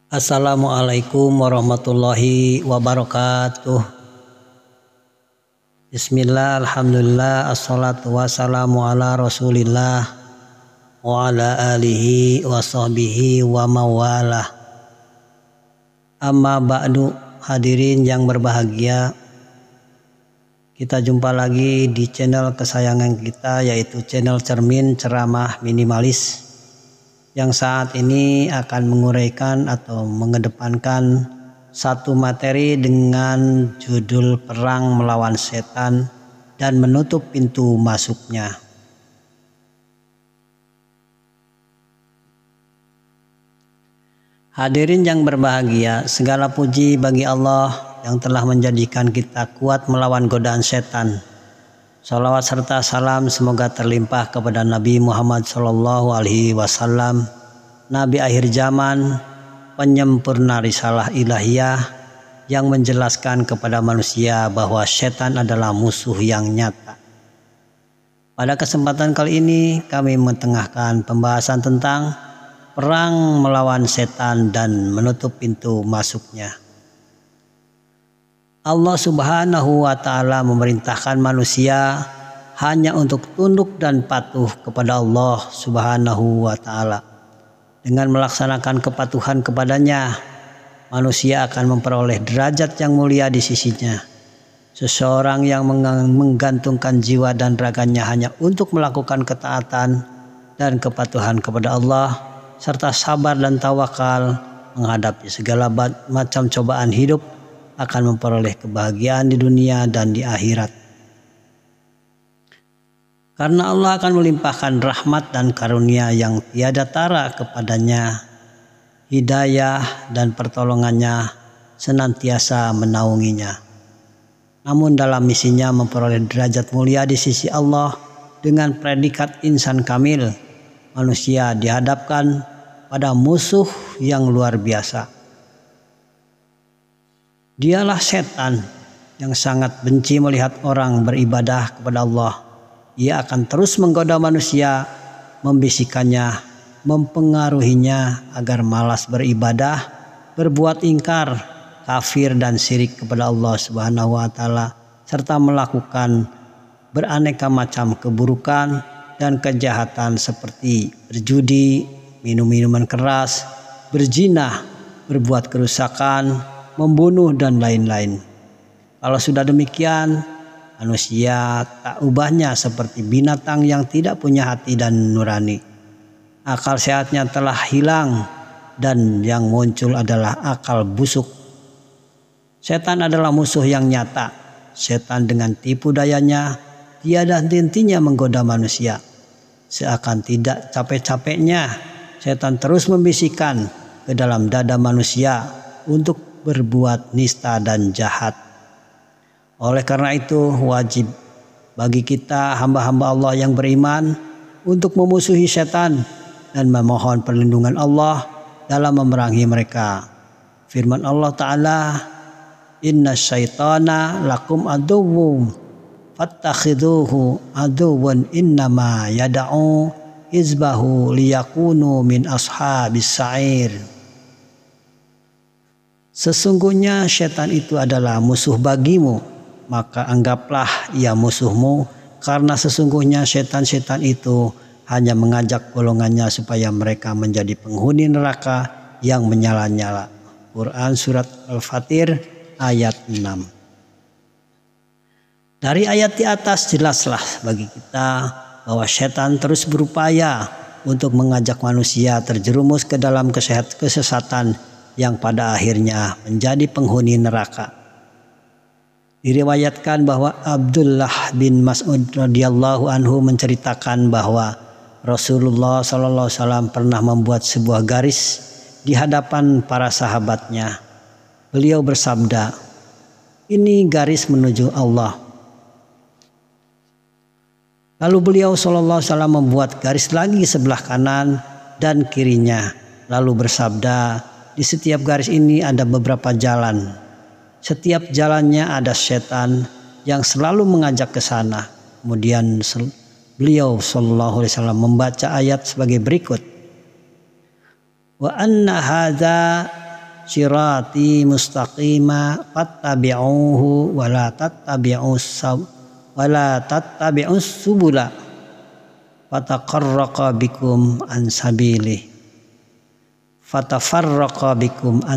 Assalamualaikum warahmatullahi wabarakatuh. Bismillah, alhamdulillah, assalatu wassalamu ala rasulillah wa ala alihi wa sahbihi wa mawalah. Amma ba'du, hadirin yang berbahagia, kita jumpa lagi di channel kesayangan kita, yaitu channel Cermin Ceramah Minimalis, yang saat ini akan menguraikan atau mengedepankan satu materi dengan judul Perang Melawan Setan dan Menutup Pintu Masuknya. Hadirin yang berbahagia, segala puji bagi Allah yang telah menjadikan kita kuat melawan godaan setan. Salawat serta salam semoga terlimpah kepada Nabi Muhammad SAW, Nabi akhir zaman, penyempurna risalah ilahiyah yang menjelaskan kepada manusia bahwa setan adalah musuh yang nyata. Pada kesempatan kali ini kami mentengahkan pembahasan tentang perang melawan setan dan menutup pintu masuknya. Allah Subhanahu wa Ta'ala memerintahkan manusia hanya untuk tunduk dan patuh kepada Allah Subhanahu wa Ta'ala. Dengan melaksanakan kepatuhan kepadanya, manusia akan memperoleh derajat yang mulia di sisinya. Seseorang yang menggantungkan jiwa dan raganya hanya untuk melakukan ketaatan dan kepatuhan kepada Allah, serta sabar dan tawakal menghadapi segala macam cobaan hidup, akan memperoleh kebahagiaan di dunia dan di akhirat. Karena Allah akan melimpahkan rahmat dan karunia yang tiada tara kepadanya, hidayah dan pertolongannya senantiasa menaunginya. Namun dalam misinya memperoleh derajat mulia di sisi Allah dengan predikat insan kamil, manusia dihadapkan pada musuh yang luar biasa. Dialah setan yang sangat benci melihat orang beribadah kepada Allah. Ia akan terus menggoda manusia, membisikkannya, mempengaruhinya agar malas beribadah, berbuat ingkar, kafir dan syirik kepada Allah Subhanahu wa Ta'ala, serta melakukan beraneka macam keburukan dan kejahatan seperti berjudi, minum minuman keras, berzina, berbuat kerusakan, membunuh dan lain-lain. Kalau sudah demikian, manusia tak ubahnya seperti binatang yang tidak punya hati dan nurani. Akal sehatnya telah hilang dan yang muncul adalah akal busuk. Setan adalah musuh yang nyata. Setan dengan tipu dayanya tiada henti-hentinya menggoda manusia. Seakan tidak capek-capeknya, setan terus membisikkan ke dalam dada manusia untuk berbuat nista dan jahat. Oleh karena itu wajib bagi kita hamba-hamba Allah yang beriman untuk memusuhi setan dan memohon perlindungan Allah dalam memerangi mereka. Firman Allah Ta'ala, Inna syaitana lakum aduwwum fattakhiduhu aduwwan innama yada'u hizbahu liyakunu min ashabis sa'ir. Sesungguhnya setan itu adalah musuh bagimu, maka anggaplah ia musuhmu, karena sesungguhnya setan-setan itu hanya mengajak golongannya supaya mereka menjadi penghuni neraka yang menyala-nyala. Quran Surat Al-Fatir ayat 6. Dari ayat di atas jelaslah bagi kita bahwa setan terus berupaya untuk mengajak manusia terjerumus ke dalam kesesatan yang pada akhirnya menjadi penghuni neraka. Diriwayatkan bahwa Abdullah bin Mas'ud radhiyallahu anhu menceritakan bahwa Rasulullah SAW pernah membuat sebuah garis di hadapan para sahabatnya. Beliau bersabda, "Ini garis menuju Allah." Lalu beliau SAW membuat garis lagi sebelah kanan dan kirinya, lalu bersabda, "Di setiap garis ini ada beberapa jalan. Setiap jalannya ada setan yang selalu mengajak ke sana." Kemudian beliau SAW membaca ayat sebagai berikut. Wa anna hadza sirati mustaqima fattabi'uhu wa la tattabi'us subula fatafarraqa bikum an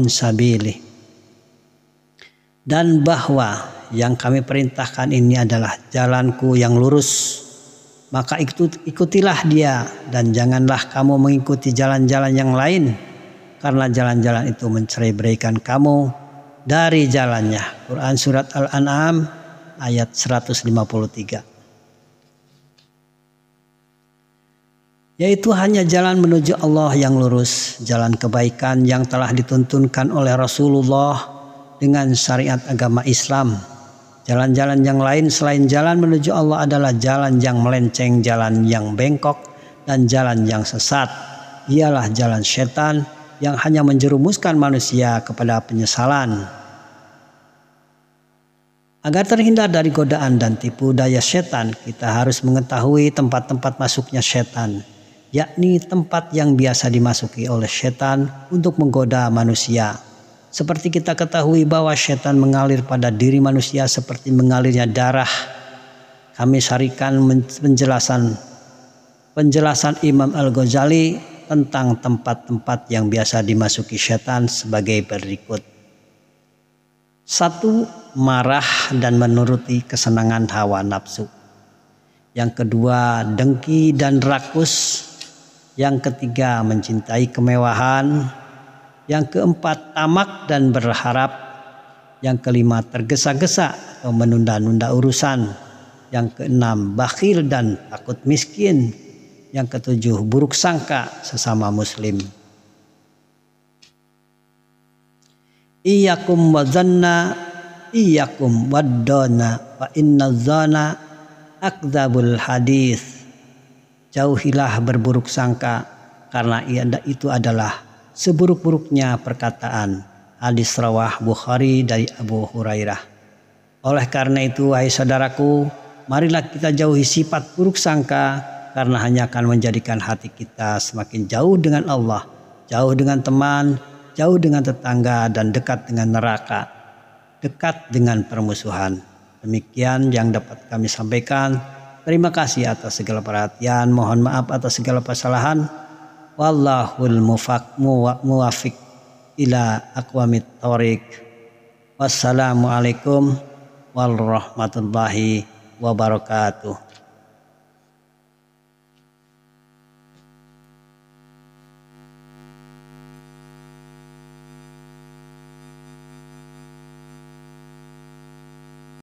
sabilih. Dan bahwa yang kami perintahkan ini adalah jalanku yang lurus, maka ikutilah dia dan janganlah kamu mengikuti jalan-jalan yang lain, karena jalan-jalan itu mencerai-beraikan kamu dari jalannya. Quran surat Al-An'am ayat 153. Yaitu hanya jalan menuju Allah yang lurus, jalan kebaikan yang telah dituntunkan oleh Rasulullah dengan syariat agama Islam. Jalan-jalan yang lain selain jalan menuju Allah adalah jalan yang melenceng, jalan yang bengkok, dan jalan yang sesat. Ialah jalan setan yang hanya menjerumuskan manusia kepada penyesalan. Agar terhindar dari godaan dan tipu daya setan, kita harus mengetahui tempat-tempat masuknya setan, yakni tempat yang biasa dimasuki oleh setan untuk menggoda manusia. Seperti kita ketahui bahwa setan mengalir pada diri manusia seperti mengalirnya darah. Kami sarikan penjelasan Imam Al-Ghazali tentang tempat-tempat yang biasa dimasuki setan sebagai berikut. 1. Marah dan menuruti kesenangan hawa nafsu. Yang kedua, dengki dan rakus. Yang ketiga, mencintai kemewahan. Yang keempat, tamak dan berharap. Yang kelima, tergesa-gesa atau menunda-nunda urusan. Yang keenam, bakhil dan takut miskin. Yang ketujuh, buruk sangka sesama muslim. Iyyakum wadzanna, iyyakum waddana, fa inna dzana akdzabul hadis. Jauhilah berburuk sangka, karena itu adalah seburuk-buruknya perkataan. Hadis rawah Bukhari dari Abu Hurairah. Oleh karena itu, wahai saudaraku, marilah kita jauhi sifat buruk sangka, karena hanya akan menjadikan hati kita semakin jauh dengan Allah, jauh dengan teman, jauh dengan tetangga, dan dekat dengan neraka, dekat dengan permusuhan. Demikian yang dapat kami sampaikan. Terima kasih atas segala perhatian. Mohon maaf atas segala kesalahan. Wallahul muwafiq ila aqwamit thoriq. Wassalamualaikum warahmatullahi wabarakatuh.